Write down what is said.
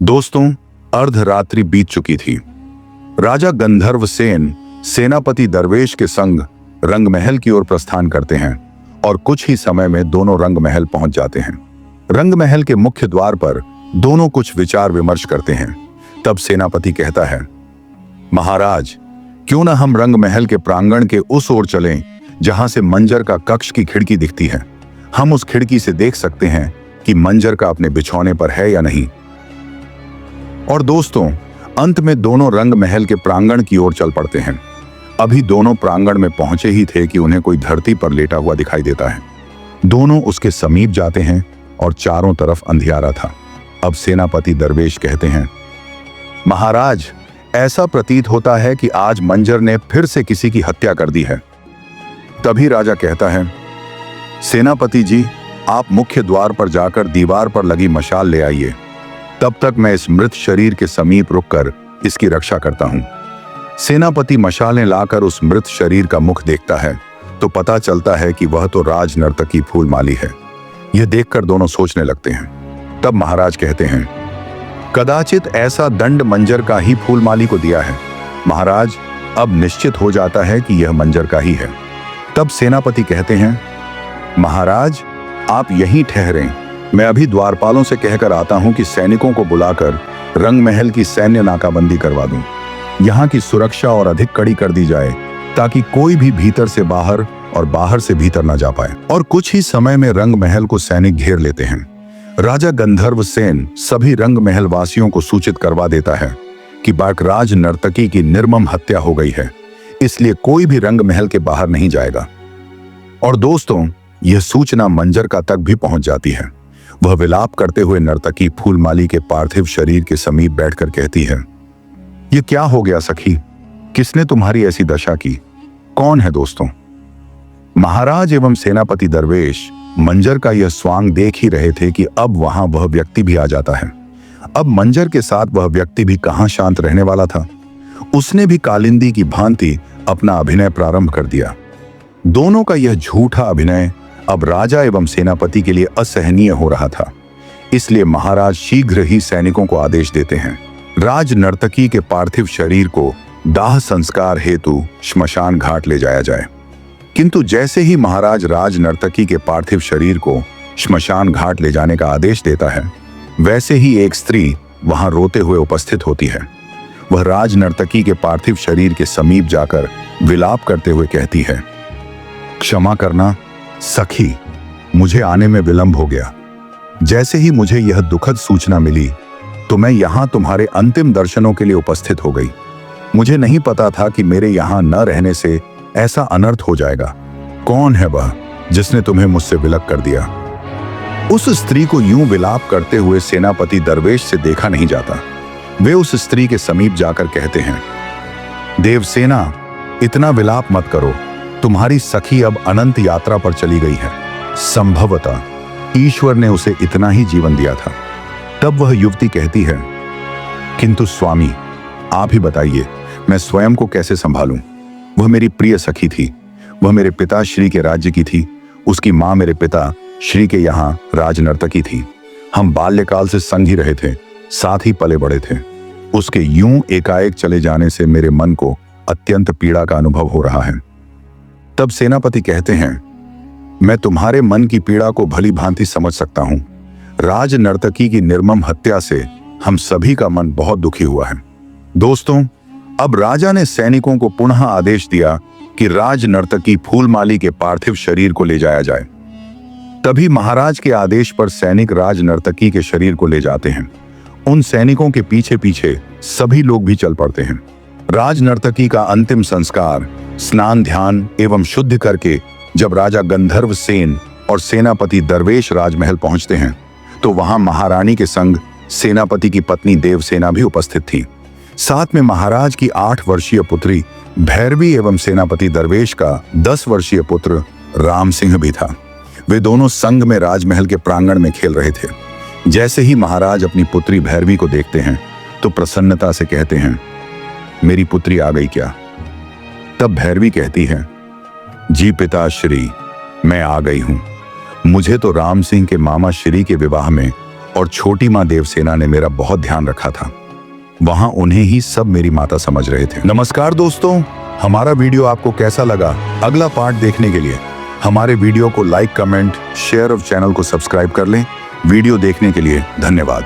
दोस्तों, अर्धरात्रि बीत चुकी थी। राजा गंधर्वसेन सेनापति दरवेश के संग रंगमहल की ओर प्रस्थान करते हैं और कुछ ही समय में दोनों रंगमहल पहुंच जाते हैं। रंगमहल के मुख्य द्वार पर दोनों कुछ विचार विमर्श करते हैं। तब सेनापति कहता है, महाराज, क्यों ना हम रंगमहल के प्रांगण के उस ओर चलें जहां से मंजर का कक्ष की खिड़की दिखती है। हम उस खिड़की से देख सकते हैं कि मंजर का अपने बिछौने पर है या नहीं। और दोस्तों, अंत में दोनों रंगमहल के प्रांगण की ओर चल पड़ते हैं। अभी दोनों प्रांगण में पहुंचे ही थे कि उन्हें कोई धरती पर लेटा हुआ दिखाई देता है। दोनों उसके समीप जाते हैं और चारों तरफ अंधियारा था। अब सेनापति दरवेश कहते हैं, महाराज, ऐसा प्रतीत होता है कि आज मंजर ने फिर से किसी की हत्या कर दी है। तभी राजा कहता है, सेनापति जी, आप मुख्य द्वार पर जाकर दीवार पर लगी मशाल ले आइए। तब तक मैं इस मृत शरीर के समीप रुककर इसकी रक्षा करता हूं। सेनापति मशालें लाकर उस मृत शरीर का मुख देखता है तो पता चलता है कि वह तो राज नर्तकी फूलमाली है। यह देखकर दोनों सोचने लगते हैं। तब महाराज कहते हैं, कदाचित ऐसा दंड मंजर का ही फूलमाली को दिया है। महाराज, अब निश्चित हो जाता है कि यह मंजर का ही है। तब सेनापति कहते हैं, महाराज, आप यहीं ठहरें। मैं अभी द्वारपालों से कहकर आता हूं कि सैनिकों को बुलाकर रंगमहल की सैन्य नाकाबंदी करवा दूं। यहां की सुरक्षा और अधिक कड़ी कर दी जाए ताकि कोई भी भीतर से बाहर और बाहर से भीतर न जा पाए। और कुछ ही समय में रंगमहल को सैनिक घेर लेते हैं। राजा गंधर्वसेन सभी रंगमहल वासियों को सूचित करवा देता है कि बाकराज नर्तकी की निर्मम हत्या हो गई है, इसलिए कोई भी रंगमहल के बाहर नहीं जाएगा। और दोस्तों, यह सूचना मंजर का तक भी पहुंच जाती है। वह विलाप करते हुए नर्तकी फूलमाली के पार्थिव शरीर के समीप बैठकर कहती है, यह क्या हो गया सखी? किसने तुम्हारी ऐसी दशा की? कौन है दोस्तों? महाराज एवं सेनापति दरवेश मंजर का यह स्वांग देख ही रहे थे कि अब वहां वह व्यक्ति भी आ जाता है। अब मंजर के साथ वह व्यक्ति भी कहां शांत रहने वाला था। उसने भी कालिंदी की भांति अपना अभिनय प्रारंभ कर दिया। दोनों का यह झूठा अभिनय अब राजा एवं सेनापति के लिए असहनीय हो रहा था। इसलिए महाराज शीघ्र ही सैनिकों को आदेश देते हैं, राज नर्तकी के पार्थिव शरीर को दाह संस्कार हेतु श्मशान घाट ले जाया जाए। किंतु जैसे ही महाराज राज नर्तकी के पार्थिव शरीर को श्मशान घाट ले जाने का आदेश देता है, वैसे ही एक स्त्री वहां रोते हुए उपस्थित होती है। वह राज नर्तकी के पार्थिव शरीर के समीप जाकर विलाप करते हुए कहती है, क्षमा करना सखी, मुझे आने में विलंब हो गया। जैसे ही मुझे यह दुखद सूचना मिली तो मैं यहां तुम्हारे अंतिम दर्शनों के लिए उपस्थित हो गई। मुझे नहीं पता था कि मेरे यहां न रहने से ऐसा अनर्थ हो जाएगा। कौन है वह जिसने तुम्हें मुझसे विलग कर दिया? उस स्त्री को यूं विलाप करते हुए सेनापति दरवेश से देखा नहीं जाता। वे उस स्त्री के समीप जाकर कहते हैं, देवसेना, इतना विलाप मत करो। तुम्हारी सखी अब अनंत यात्रा पर चली गई है। संभवतः ईश्वर ने उसे इतना ही जीवन दिया था। तब वह युवती कहती है, किंतु स्वामी, आप ही बताइए, मैं स्वयं को कैसे संभालूं? वह मेरी प्रिय सखी थी। वह मेरे पिता श्री के राज्य की थी। उसकी मां मेरे पिता श्री के यहाँ राजनर्तकी थी। हम बाल्यकाल से संग ही रहे थे, साथ ही पले बड़े थे। उसके यूं एकाएक चले जाने से मेरे मन को अत्यंत पीड़ा का अनुभव हो रहा है। तब सेनापति कहते हैं, मैं तुम्हारे मन की पीड़ा को भली भांति समझ सकता हूं। राज नर्तकी की निर्मम हत्या से हम सभी का मन बहुत दुखी हुआ है। दोस्तों, अब राजा ने सैनिकों को पुनः आदेश दिया कि राज नर्तकी फूलमाली के पार्थिव शरीर को ले जाया जाए। तभी महाराज के आदेश पर सैनिक राज नर्तकी के शरीर को ले जाते हैं। उन सैनिकों के पीछे पीछे सभी लोग भी चल पड़ते हैं। राज नर्तकी का अंतिम संस्कार स्नान ध्यान एवं शुद्ध करके जब राजा गंधर्वसेन और सेनापति दरवेश राजमहल पहुंचते हैं तो वहां महारानी के संग सेनापति की पत्नी देवसेना भी उपस्थित थी। साथ में महाराज की 8 वर्षीय पुत्री भैरवी एवं सेनापति दरवेश का 10 वर्षीय पुत्र राम सिंह भी था। वे दोनों संग में राजमहल के प्रांगण में खेल रहे थे। जैसे ही महाराज अपनी पुत्री भैरवी को देखते हैं तो प्रसन्नता से कहते हैं, मेरी पुत्री आ गई क्या? तब भैरवी कहती है, जी पिताश्री, मैं आ गई हूं। मुझे तो राम सिंह के मामा श्री के विवाह में और छोटी माँ देवसेना ने मेरा बहुत ध्यान रखा था। वहां उन्हें ही सब मेरी माता समझ रहे थे। नमस्कार दोस्तों, हमारा वीडियो आपको कैसा लगा? अगला पार्ट देखने के लिए हमारे वीडियो को लाइक, कमेंट, शेयर और चैनल को सब्सक्राइब कर लें। वीडियो देखने के लिए धन्यवाद।